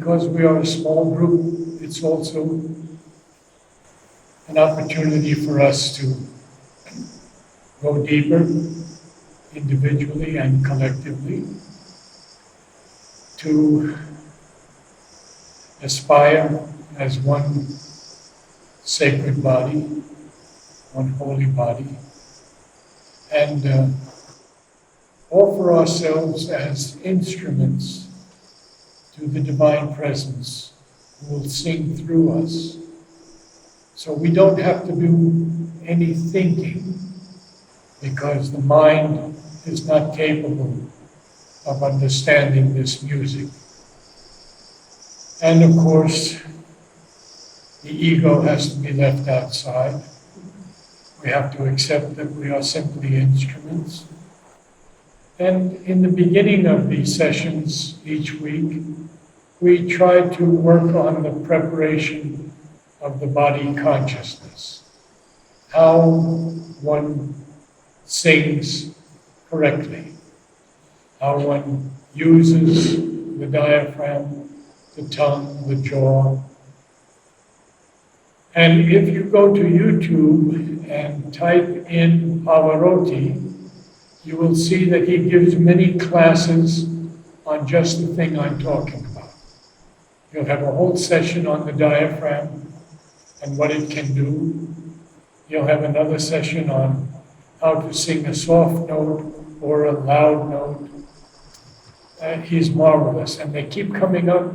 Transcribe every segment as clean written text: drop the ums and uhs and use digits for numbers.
because we are a small group, it's also an opportunity for us to go deeper individually and collectively, to aspire as one sacred body, one holy body, and offer ourselves as instruments to the divine presence who will sing through us. So we don't have to do any thinking, because the mind is not capable of understanding this music. And of course, the ego has to be left outside. We have to accept that we are simply instruments. And in the beginning of these sessions each week, we try to work on the preparation of the body consciousness, how one sings correctly, how one uses the diaphragm, the tongue, the jaw. And if you go to YouTube and type in Pavarotti, you will see that he gives many classes on just the thing I'm talking about. You'll have a whole session on the diaphragm and what it can do. You'll have another session on how to sing a soft note or a loud note. He's marvelous, and they keep coming up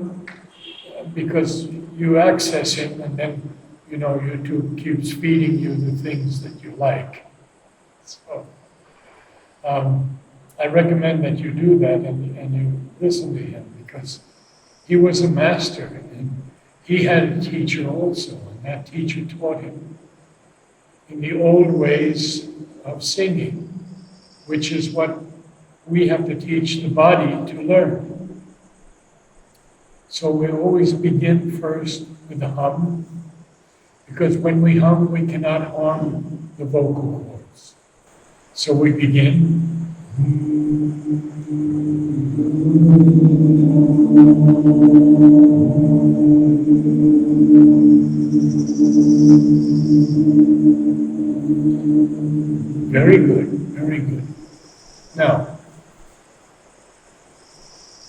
because you access him, and then YouTube keeps feeding you the things that you like. So I recommend that you do that and you listen to him, because he was a master, and he had a teacher also, and that teacher taught him in the old ways of singing, which is what we have to teach the body to learn. So we always begin first with a hum, because when we hum, we cannot harm the vocal cords. So we begin. Very good, very good. Now,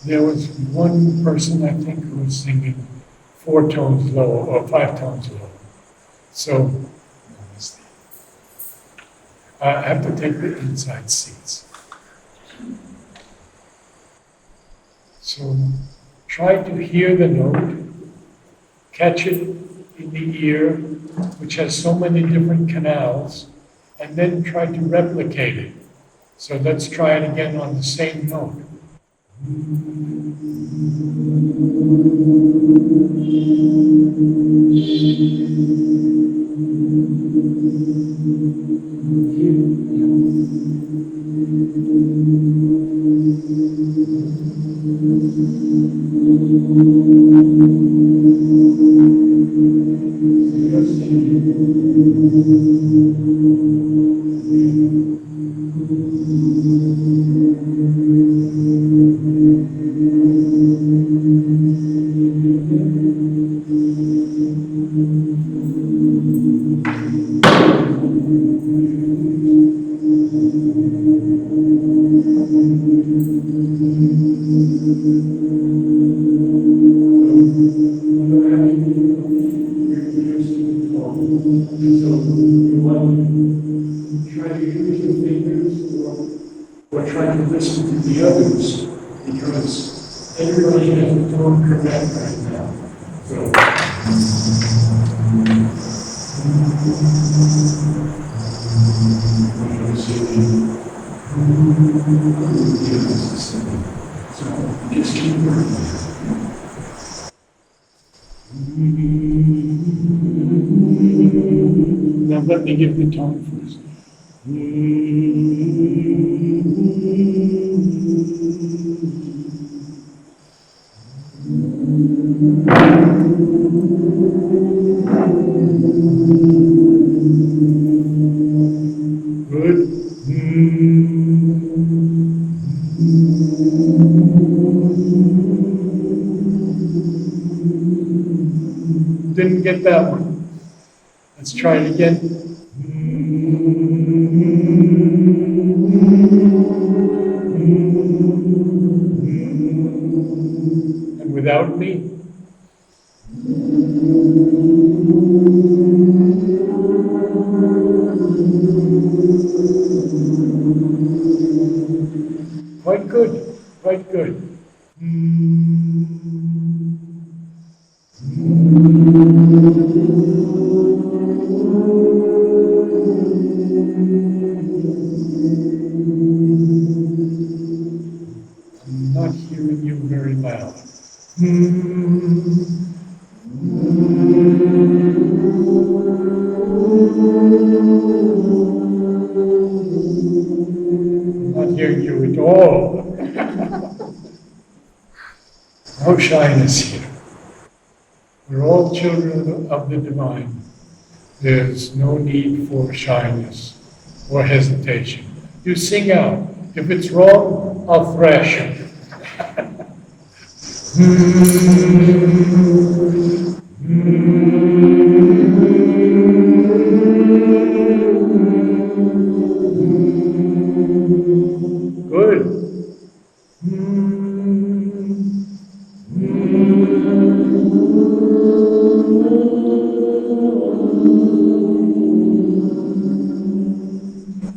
there was one person, I think, who was singing 4 tones low or 5 tones low. So, I have to take the inside seats. So, try to hear the note, catch it in the ear, which has so many different canals, and then try to replicate it. So let's try it again on the same note. Now let me give the tone first. Good. get that one. Let's try it again. And without me. Quite good, quite good. I'm not hearing you very loud. I'm not hearing you at all. No shyness here. We're all children of the divine. There's no need for shyness or hesitation. You sing out. If it's wrong, I'll thrash you. Good.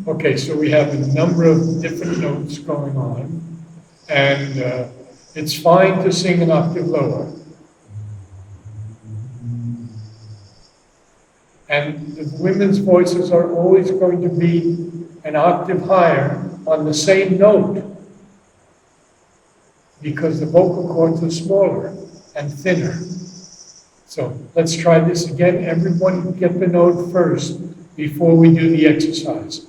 Okay, so we have a number of different notes going on, and it's fine to sing an octave lower. And the women's voices are always going to be an octave higher on the same note, because the vocal cords are smaller and thinner. So let's try this again. Everyone get the note first before we do the exercise.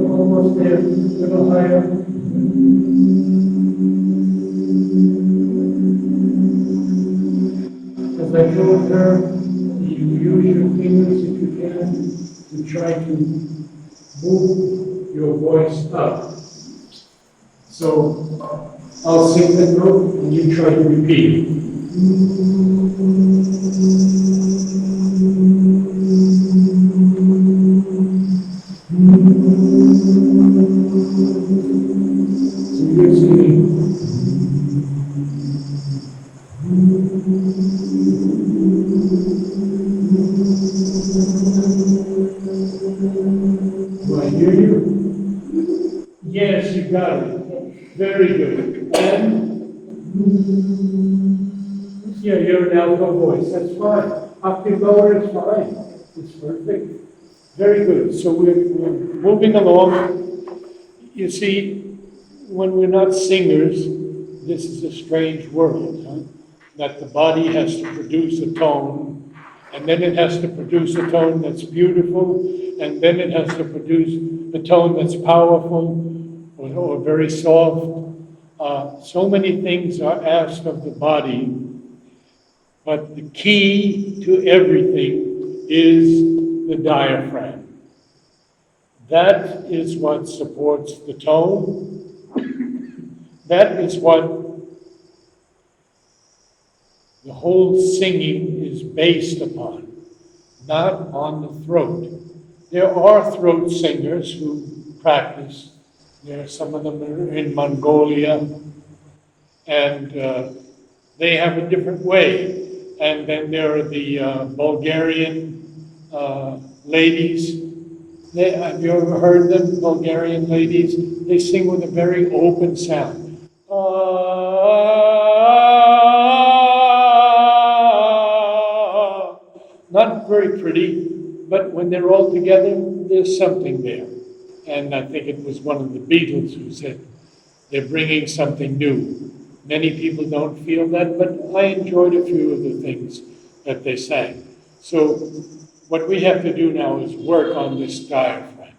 Almost there, a little higher. As I told her, you use your fingers if you can to try to move your voice up. So I'll sing that note and you try to repeat it. So you're singing. Do I hear you? Yes, you got it. Very good. And yeah, you're an alto voice. That's fine. Octave lower is fine. It's perfect. Very good. So we're moving along. You see, when we're not singers, this is a strange world, huh? That the body has to produce a tone, and then it has to produce a tone that's beautiful, and then it has to produce a tone that's powerful or very soft. So many things are asked of the body, but the key to everything is the diaphragm. That is what supports the tone. That is what the whole singing is based upon, not on the throat. There are throat singers who practice. Some of them are in Mongolia, and they have a different way. And then there are the Bulgarian ladies. Have you ever heard them, Bulgarian ladies? They sing with a very open sound. Not very pretty, but when they're all together, there's something there. And I think it was one of the Beatles who said, they're bringing something new. Many people don't feel that, but I enjoyed a few of the things that they sang. So what we have to do now is work on this diaphragm.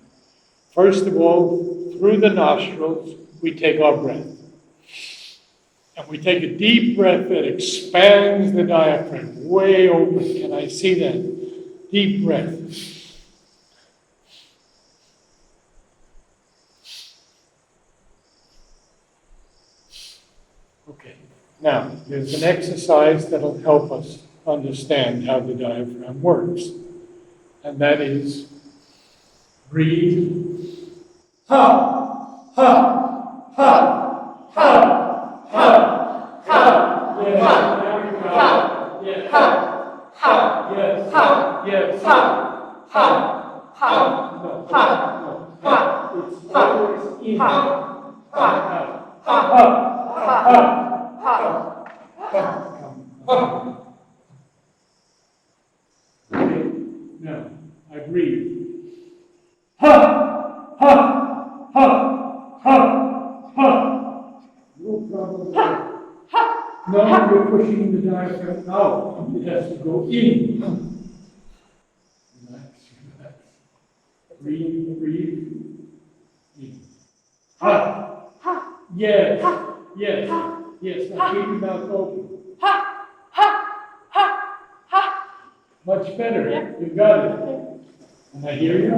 First of all, through the nostrils, we take our breath. And we take a deep breath that expands the diaphragm way open. Can I see that? Deep breath. Okay. Now, there's an exercise that'll help us understand how the diaphragm works. And that is breathe. Ha! Ha! Ha! Ha! Ha! Ha! Yes, there we go. Yes. Ha! Ha! Yes. Ha! Yes. Ha! Ha! Ha! No. Ha! Ha! It's always in. Ha! Ha! Ha! Ha! Ha! Ha! Okay. Now, I breathe. Ha! Ha! Ha! Ha! Ha! No problem. Now you're pushing the diaphragm out. It has to go in. Relax, relax. Breathe, breathe. In. Ha! Ha! Yes. Ha! Yes. Ha! Yes. Now keep your mouth open. Ha! Ha! Ha! Ha! Much better. Yeah. You got it. And I hear you.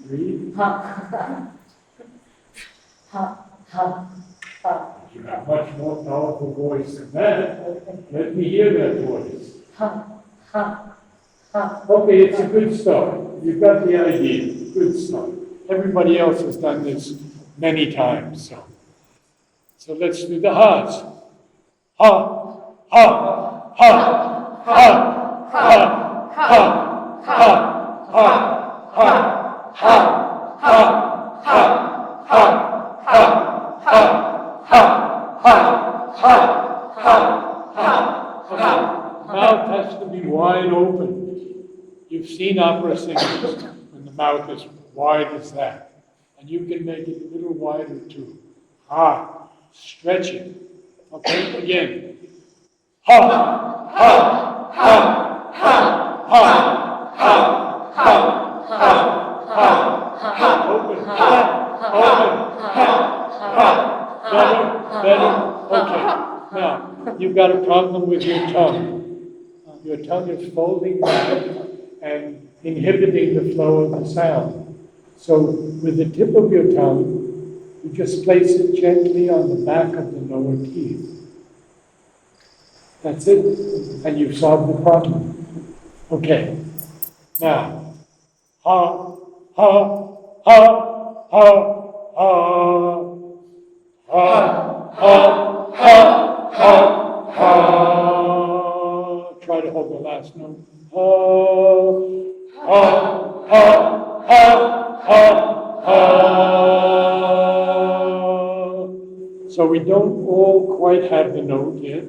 Breathe. Ha! Ha! Ha! Ha! You have much more powerful voice than that. Let me hear that voice. Ha! Ha! Ha! Okay, it's a good start. You've got the idea. Good start. Everybody else has done this many times. So let's do the ha's. Ha! Ha! Ha! Ha! Ha! Ha! Ha! Ha! Ha! Ha! Ha! Mouth has to be wide open. You've seen opera singers when the mouth is wide as that. And you can make it a little wider too. Ha! Stretch it. Okay, again. Ha! Ha! Ha! Ha! Ha! Ha! Ha! Ha! Ha! Open. Ha! Open. Ha! Ha! Better. Okay. Now, you've got a problem with your tongue. Your tongue is folding back and inhibiting the flow of the sound. So, with the tip of your tongue, you just place it gently on the back of the lower teeth. That's it. And you've solved the problem. Okay. Now, ha, ha, ha, ha, ha, ha, ha, ha, ha, ha. Try to hold the last note. Ha, ha, ha, ha, ha, ha. So we don't all quite have the note yet,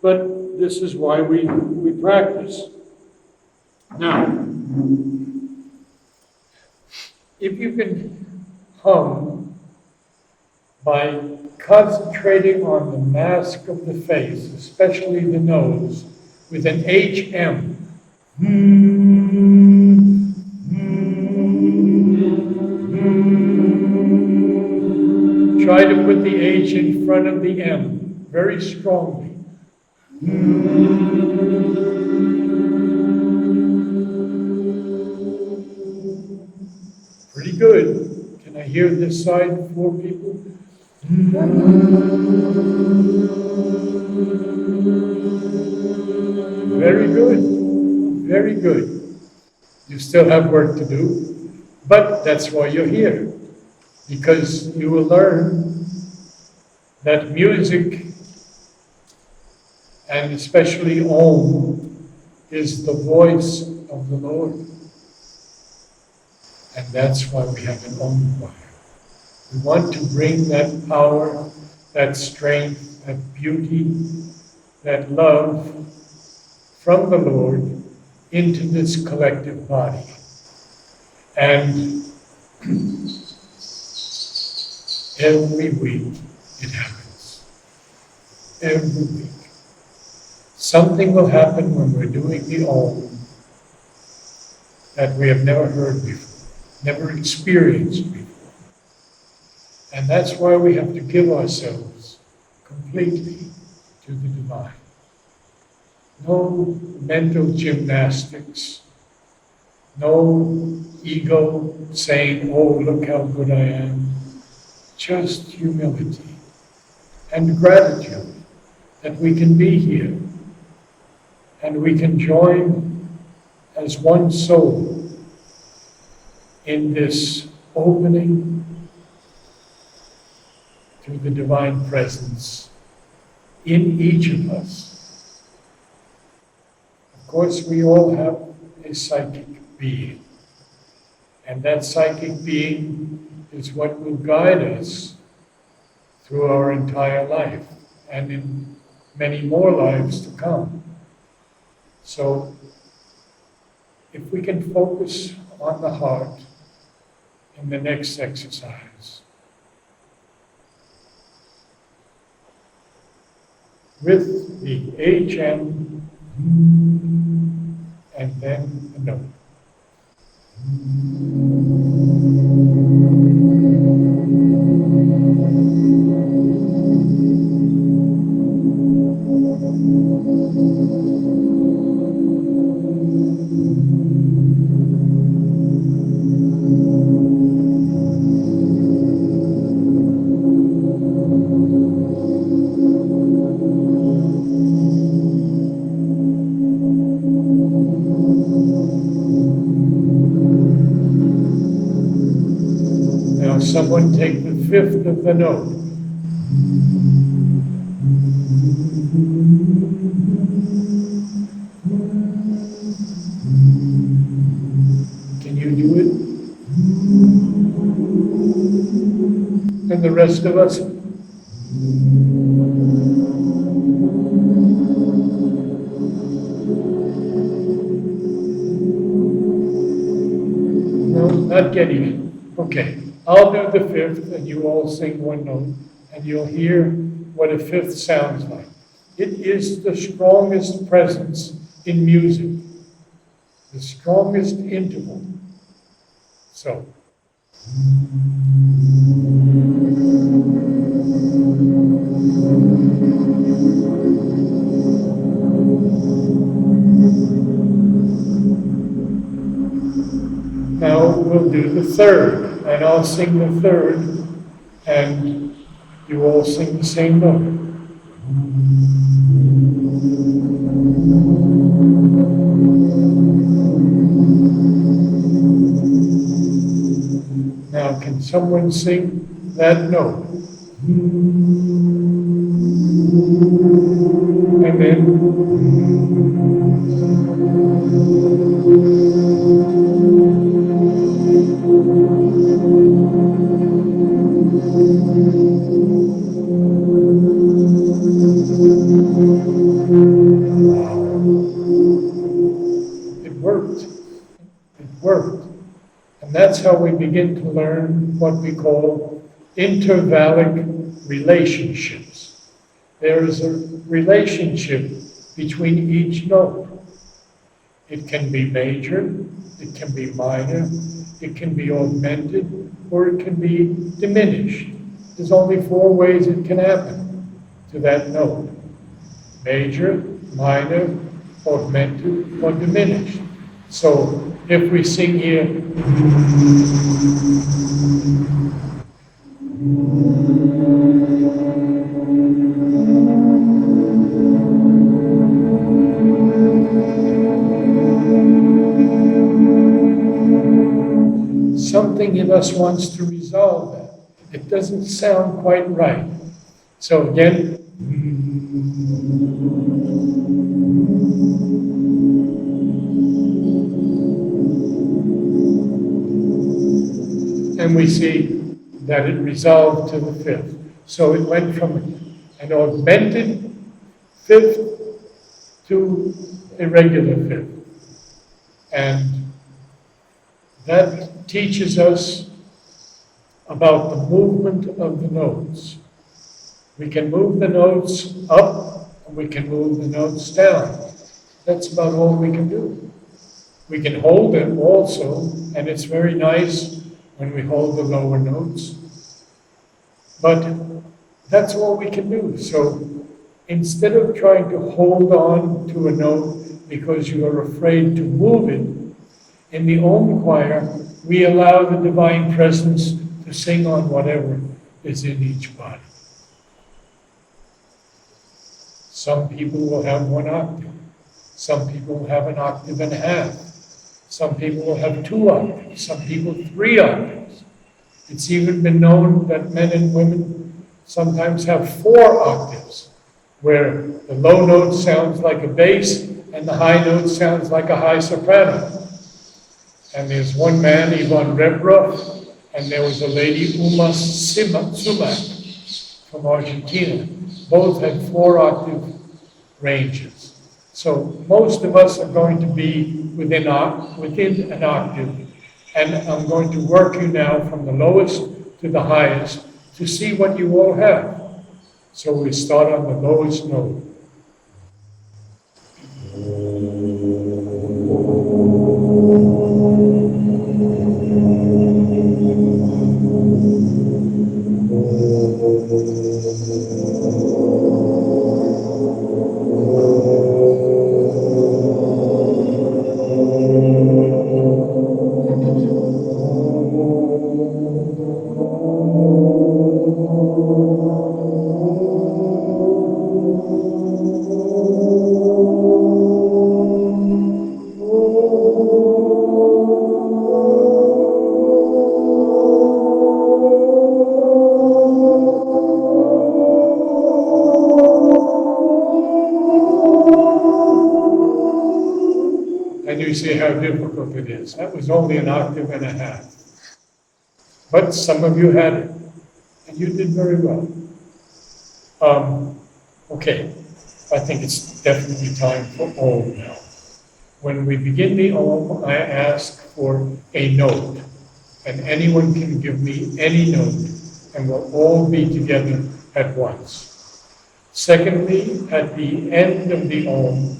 but this is why we practice. Now, if you can hum by concentrating on the mask of the face, especially the nose, with an HM. Try to put the H in front of the M very strongly. Pretty good. Can I hear this side, 4 people? Very good. Very good. You still have work to do, but that's why you're here. Because you will learn that music, and especially Om, is the voice of the Lord. And that's why we have an Om choir. We want to bring that power, that strength, that beauty, that love from the Lord into this collective body. And every week it happens. Every week. Something will happen when we're doing the Om that we have never heard before, never experienced before. And that's why we have to give ourselves completely to the divine. No mental gymnastics, no ego saying, oh, look how good I am. Just humility and gratitude that we can be here and we can join as one soul in this opening to the divine presence in each of us. Of course, we all have a psychic being, and that psychic being is what will guide us through our entire life and in many more lives to come. So, if we can focus on the heart in the next exercise, with the HM and then the note. Now someone take the fifth of the note. Can you do it? And the rest of us? No, not getting it. Okay. I'll do the fifth, and you all sing one note, and you'll hear what a fifth sounds like. It is the strongest presence in music, the strongest interval. So. Now we'll do the third. And I'll sing the third, and you all sing the same note. Now, can someone sing that note? And then... That's how we begin to learn what we call intervallic relationships. There is a relationship between each note. It can be major, it can be minor, it can be augmented, or it can be diminished. There's only 4 ways it can happen to that note: major, minor, augmented, or diminished. So if we sing here, something in us wants to resolve that. It doesn't sound quite right. So again, and we see that it resolved to the fifth. So it went from an augmented fifth to a regular fifth. And that teaches us about the movement of the notes. We can move the notes up and we can move the notes down. That's about all we can do. We can hold them also, and it's very nice when we hold the lower notes. But that's all we can do. So instead of trying to hold on to a note because you are afraid to move it, in the Om choir, we allow the Divine Presence to sing on whatever is in each body. Some people will have 1 octave. Some people will have 1.5 octaves. Some people will have 2 octaves. Some people 3 octaves. It's even been known that men and women sometimes have 4 octaves, where the low note sounds like a bass and the high note sounds like a high soprano. And there's one man, Ivan Rebrov, and there was a lady, Uma Sumac, from Argentina. Both had 4 octave ranges. So most of us are going to be within an octave. And I'm going to work you now from the lowest to the highest to see what you all have. So we start on the lowest note. See how difficult it is. That was only 1.5 octaves. But some of you had it, and you did very well. Okay, I think it's definitely time for Om now. When we begin the Om, I ask for a note, and anyone can give me any note, and we'll all be together at once. Secondly, at the end of the Om,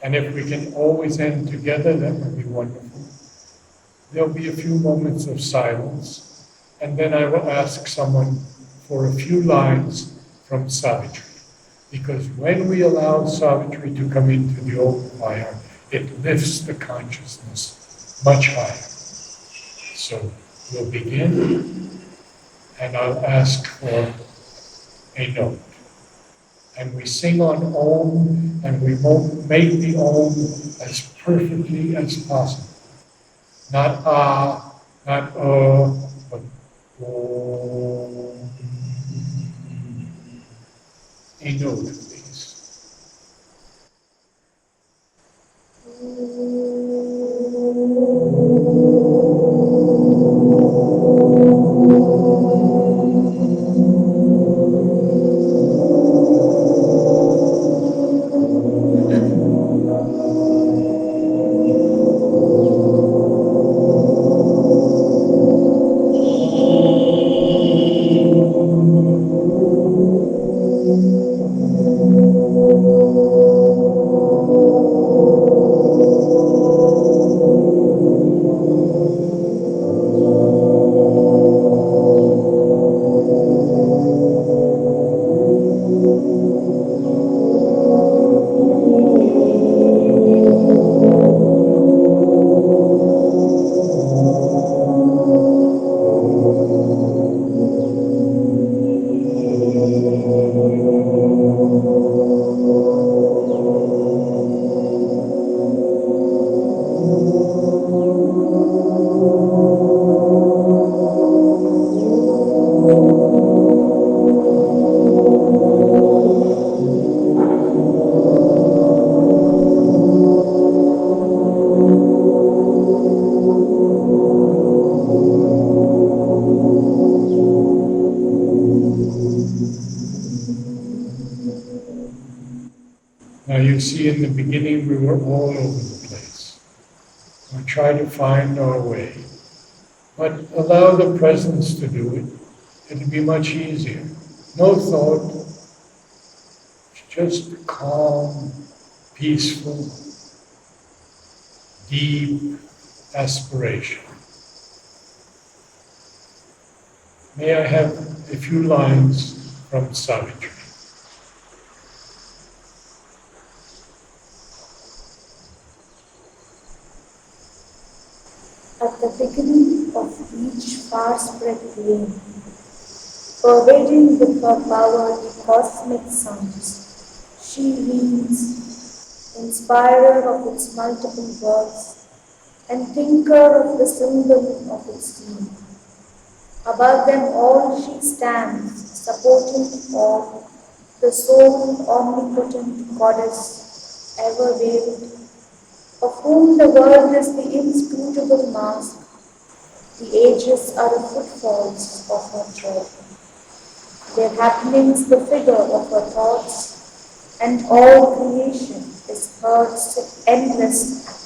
and if we can always end together, that would be wonderful. There'll be a few moments of silence, and then I will ask someone for a few lines from Savitri. Because when we allow Savitri to come into the Om choir, it lifts the consciousness much higher. So we'll begin, and I'll ask for a note. And we sing on Om, and we make the Om as perfectly as possible. Not not but Om. A note, please. Now you see in the beginning we were all over the place. We tried to find our way. But allow the presence to do it. It'll be much easier. No thought, just calm, peaceful, deep aspiration. May I have a few lines from Savitri? At the beginning of each far-spread flame, pervading with her power the cosmic sounds, she reigns, inspirer of its multiple works, and thinker of the symbol of its being. Above them all she stands, supporting all, the sole omnipotent goddess, ever veiled, of whom the world is the inscrutable mask, the ages are the footfalls of her tread, their happenings the figure of her thoughts, and all creation is her endless act.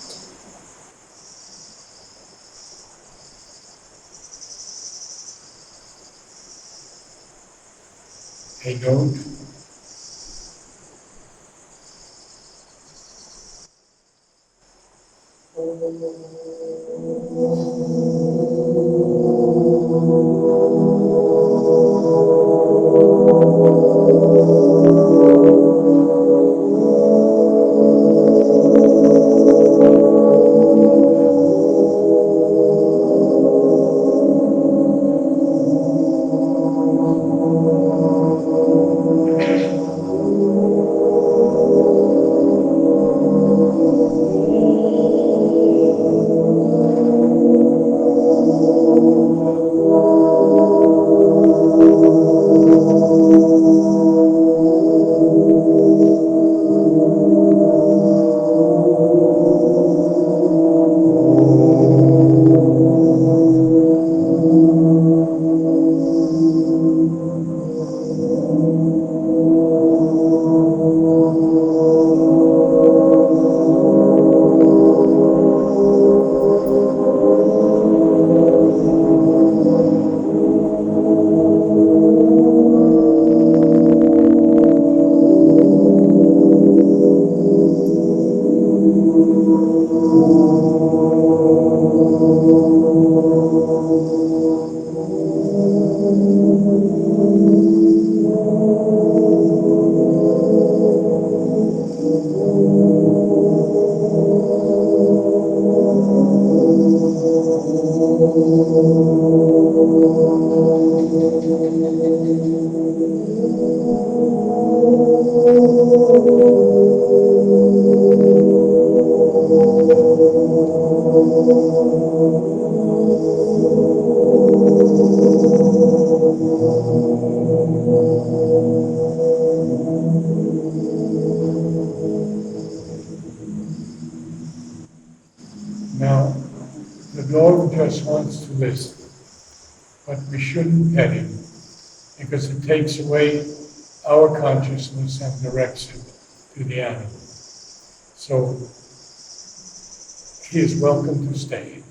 A note. Now, the dog just wants to listen, but we shouldn't pet him because it takes away our consciousness and directs it to the animal. So he is welcome to stay,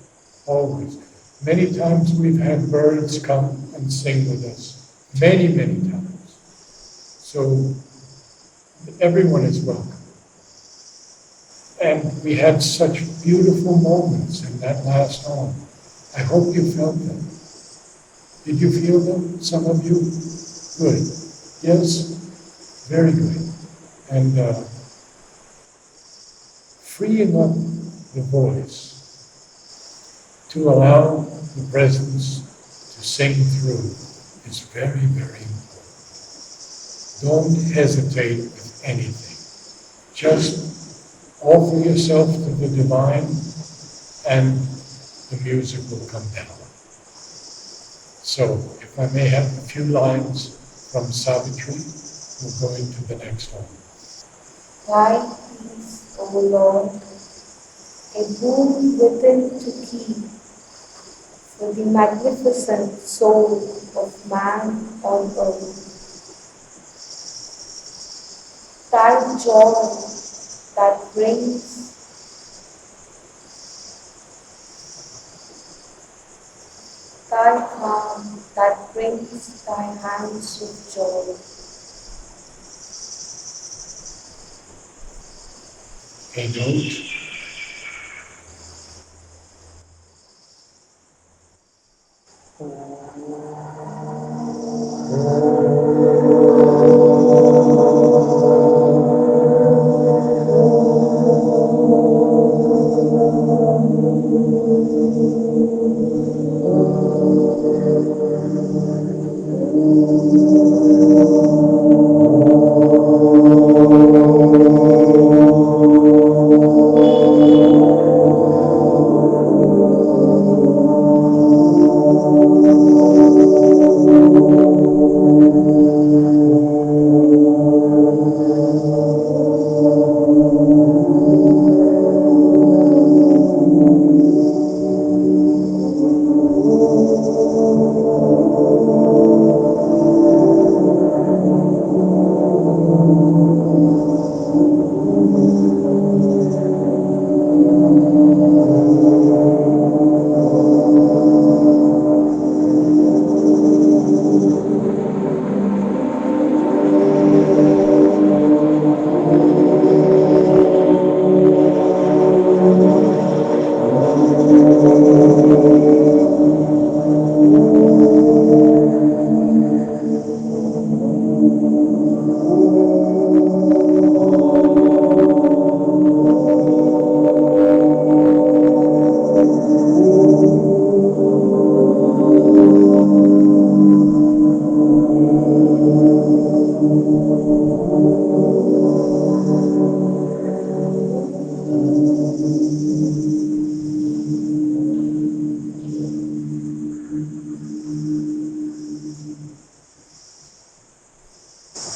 always. Many times we've had birds come and sing with us, many, many times. So everyone is welcome. And we had such beautiful moments in that last home. I hope you felt them. Did you feel them, some of you? Good. Yes? Very good. And freeing up the voice to allow the presence to sing through is very, very important. Don't hesitate with anything. Just offer yourself to the divine and the music will come down. So, if I may have a few lines from Savitri, we'll go into the next one. Thy peace, O Lord, a boon within to keep for the magnificent soul of man on earth. Thy joy that brings thy calm that brings thy hands with joy. a note.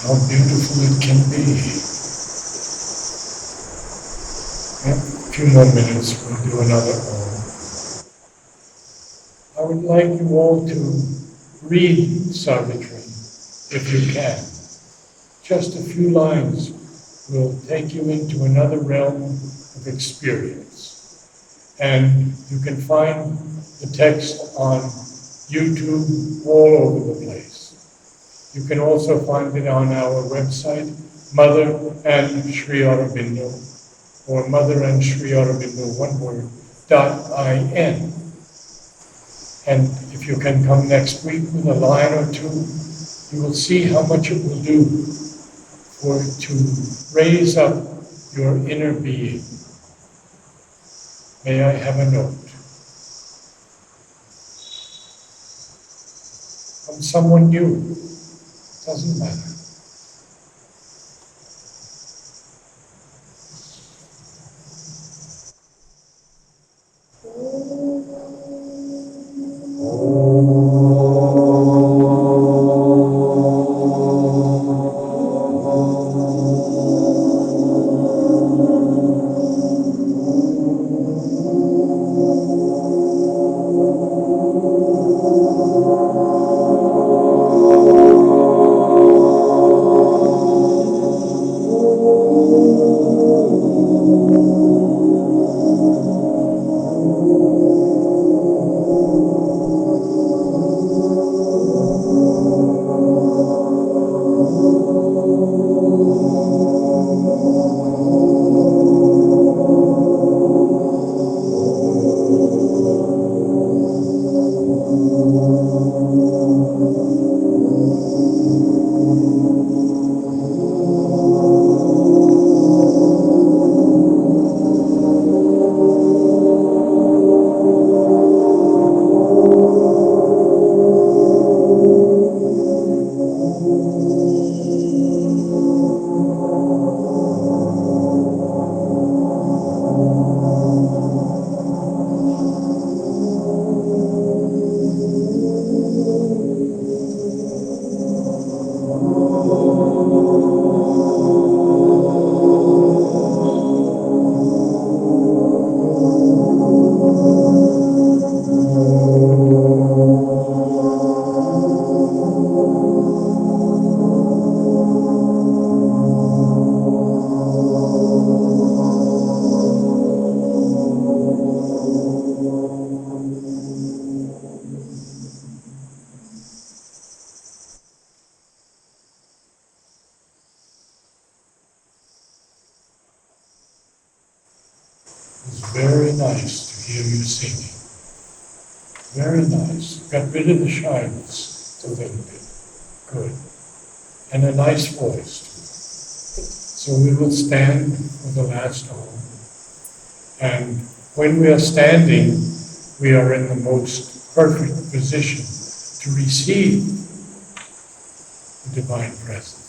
How beautiful it can be. Yeah, a few more minutes, we'll do another Om. I would like you all to read Savitri, if you can. Just a few lines will take you into another realm of experience. And you can find the text on YouTube all over the place. You can also find it on our website, Mother and Sri Aurobindo, or Mother and Sri Aurobindo, one word, .in. And if you can come next week with a line or two, you will see how much it will do to raise up your inner being. May I have a note? From someone new. Doesn't matter. very nice to hear you singing. Very nice. Got rid of the shyness a little bit. Good. And a nice voice too. So we will stand for the last home. And when we are standing, we are in the most perfect position to receive the divine presence.